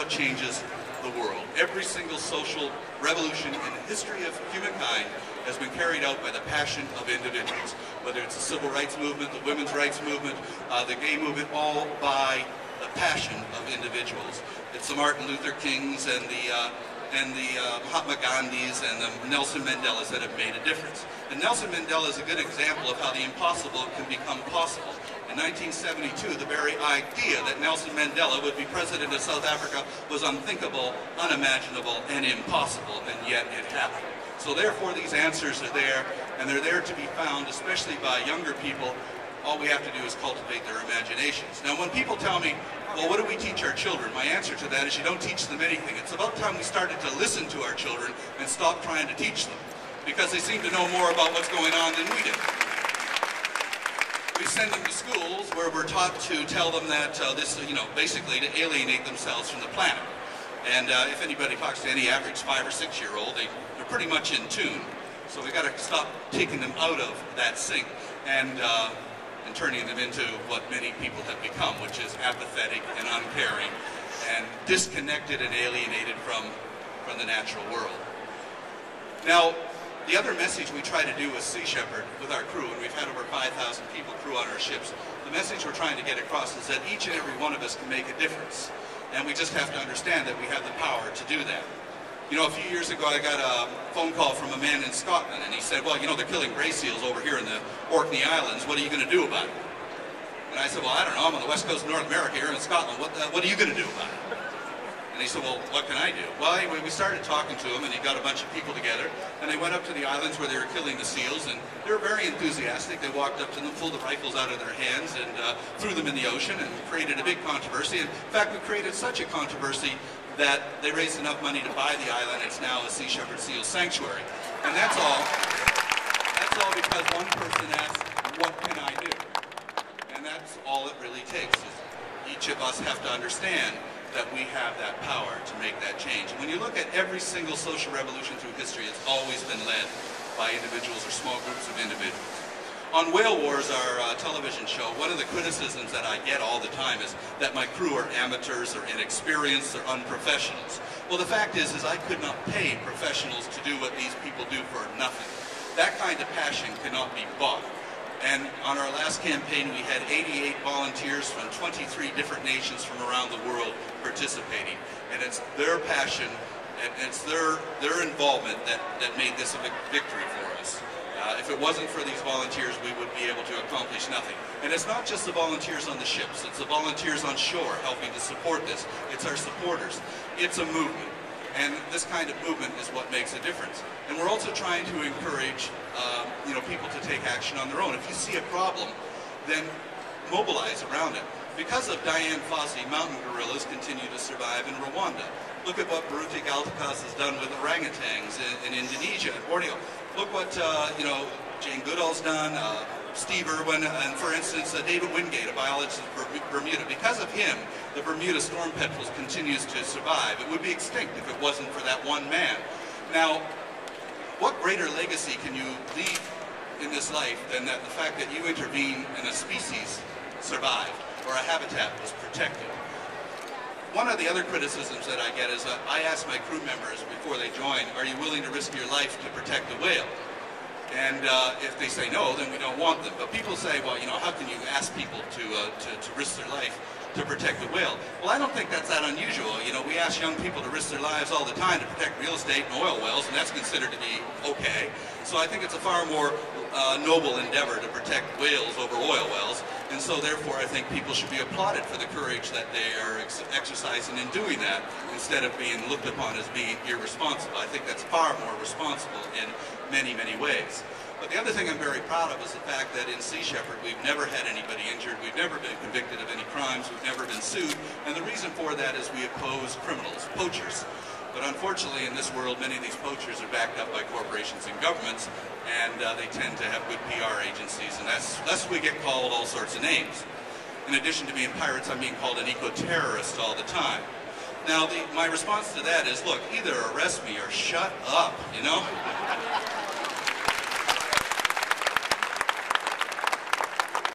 what changes the world. Every single social revolution in the history of humankind has been carried out by the passion of individuals. Whether it's the civil rights movement, the women's rights movement, the gay movement, all by the passion of individuals. It's the Martin Luther Kings and the Mahatma Gandhis and the Nelson Mandelas that have made a difference. And Nelson Mandela is a good example of how the impossible can become possible. In 1972, the very idea that Nelson Mandela would be president of South Africa was unthinkable, unimaginable, and impossible, and yet it happened. So therefore, these answers are there, and they're there to be found, especially by younger people. All we have to do is cultivate their imaginations. Now, when people tell me, well, what do we teach our children? My answer to that is you don't teach them anything. It's about time we started to listen to our children and stop trying to teach them, because they seem to know more about what's going on than we do. We send them to schools where we're taught to tell them that basically to alienate themselves from the planet. And if anybody talks to any average 5- or 6-year-old, they're pretty much in tune. So we got to stop taking them out of that sync and turning them into what many people have become, which is apathetic and uncaring and disconnected and alienated from the natural world. Now, the other message we try to do as Sea Shepherd with our crew, and we've had over 5,000 people crew on our ships, the message we're trying to get across is that each and every one of us can make a difference. And we just have to understand that we have the power to do that. You know, a few years ago I got a phone call from a man in Scotland, and he said, well, you know, they're killing gray seals over here in the Orkney Islands. What are you going to do about it? And I said, well, I don't know. I'm on the west coast of North America here in Scotland. What are you going to do about it? And he said, well, what can I do? Well, anyway, we started talking to him, and he got a bunch of people together, and they went up to the islands where they were killing the seals, and they were very enthusiastic. They walked up to them, pulled the rifles out of their hands, and threw them in the ocean, and created a big controversy. In fact, we created such a controversy that they raised enough money to buy the island. It's now a Sea Shepherd Seal Sanctuary. And that's all because one person asked, what can I do? And that's all it really takes. Is each of us have to understand that we have that power to make that change. And when you look at every single social revolution through history, it's always been led by individuals or small groups of individuals. On Whale Wars, our television show, one of the criticisms that I get all the time is that my crew are amateurs, or inexperienced, or unprofessionals. Well, the fact is I could not pay professionals to do what these people do for nothing. That kind of passion cannot be bought. And on our last campaign, we had 88 volunteers from 23 different nations from around the world participating. And it's their passion and it's their involvement that made this a victory for us. If it wasn't for these volunteers, we would be able to accomplish nothing. And it's not just the volunteers on the ships, it's the volunteers on shore helping to support this. It's our supporters. It's a movement. And this kind of movement is what makes a difference. And we're also trying to encourage people to take action on their own. If you see a problem, then mobilize around it. Because of Diane Fossey, mountain gorillas continue to survive in Rwanda. Look at what Baruti Galtakas has done with orangutans in Indonesia and Borneo. Look what Jane Goodall's done, Steve Irwin, and for instance, David Wingate, a biologist in Bermuda. Because of him, the Bermuda storm petrel continues to survive. It would be extinct if it wasn't for that one man. Now, what greater legacy can you leave in this life than that the fact that you intervened and a species survived or a habitat was protected? One of the other criticisms that I get is I ask my crew members before they join, are you willing to risk your life to protect a whale? And if they say no, then we don't want them. But people say, well, how can you ask people to risk their life to protect the whale? Well, I don't think that's that unusual. We ask young people to risk their lives all the time to protect real estate and oil wells, and that's considered to be okay. So I think it's a far more noble endeavor to protect whales over oil wells. And so therefore I think people should be applauded for the courage that they are exercising in doing that, instead of being looked upon as being irresponsible. I think that's far more responsible in many, many ways. But the other thing I'm very proud of is the fact that in Sea Shepherd we've never had anybody injured, we've never been convicted of any crimes, we've never been sued, and the reason for that is we oppose criminals, poachers. But unfortunately in this world many of these poachers are backed up by corporations and governments, and they tend to have good PR agencies, and that's we get called all sorts of names. In addition to being pirates, I'm being called an eco-terrorist all the time. Now my response to that is, look, either arrest me or shut up,